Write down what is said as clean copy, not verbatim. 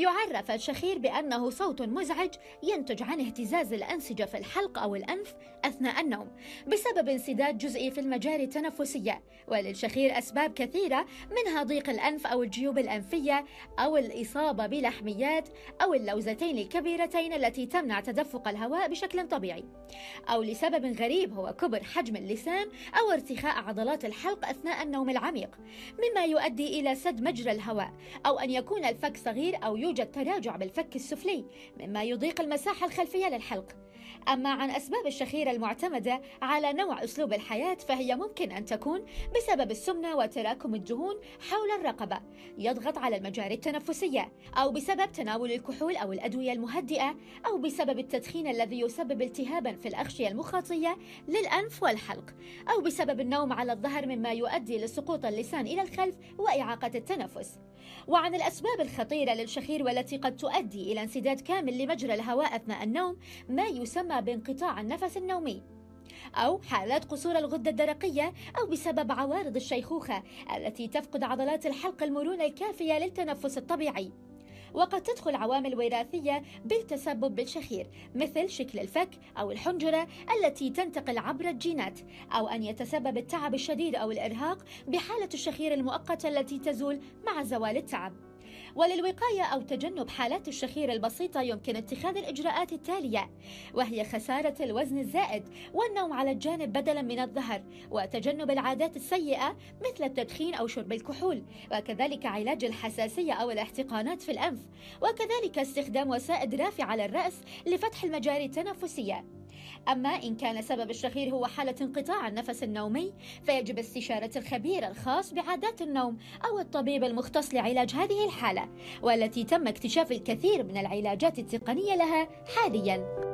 يعرف الشخير بأنه صوت مزعج ينتج عن اهتزاز الأنسجة في الحلق أو الأنف أثناء النوم بسبب انسداد جزئي في المجاري التنفسية. وللشخير أسباب كثيرة، منها ضيق الأنف أو الجيوب الأنفية، أو الإصابة بلحميات، أو اللوزتين الكبيرتين التي تمنع تدفق الهواء بشكل طبيعي، أو لسبب غريب هو كبر حجم اللسان أو ارتخاء عضلات الحلق أثناء النوم العميق، مما يؤدي إلى سد مجرى الهواء، أو أن يكون الفك صغير أو يوجد تراجع بالفك السفلي مما يضيق المساحة الخلفية للحلق. أما عن أسباب الشخير المعتمدة على نوع أسلوب الحياة، فهي ممكن أن تكون بسبب السمنة وتراكم الدهون حول الرقبة يضغط على المجاري التنفسية، أو بسبب تناول الكحول أو الأدوية المهدئة، أو بسبب التدخين الذي يسبب التهابا في الأغشية المخاطية للأنف والحلق، أو بسبب النوم على الظهر مما يؤدي لسقوط اللسان إلى الخلف وإعاقة التنفس. وعن الأسباب الخطيرة للشخير والتي قد تؤدي إلى انسداد كامل لمجرى الهواء أثناء النوم ما يسمى بانقطاع النفس النومي، أو حالات قصور الغدة الدرقية، أو بسبب عوارض الشيخوخة التي تفقد عضلات الحلق المرونة الكافية للتنفس الطبيعي. وقد تدخل عوامل وراثية بالتسبب بالشخير، مثل شكل الفك أو الحنجرة التي تنتقل عبر الجينات، أو أن يتسبب التعب الشديد أو الإرهاق بحالة الشخير المؤقتة التي تزول مع زوال التعب. وللوقاية أو تجنب حالات الشخير البسيطة يمكن اتخاذ الإجراءات التالية، وهي خسارة الوزن الزائد، والنوم على الجانب بدلا من الظهر، وتجنب العادات السيئة مثل التدخين أو شرب الكحول، وكذلك علاج الحساسية أو الاحتقانات في الأنف، وكذلك استخدام وسائد رافعة للرأس لفتح المجاري التنفسية. أما إن كان سبب الشخير هو حالة انقطاع النفس النومي، فيجب استشارة الخبير الخاص بعادات النوم أو الطبيب المختص لعلاج هذه الحالة، والتي تم اكتشاف الكثير من العلاجات التقنية لها حالياً.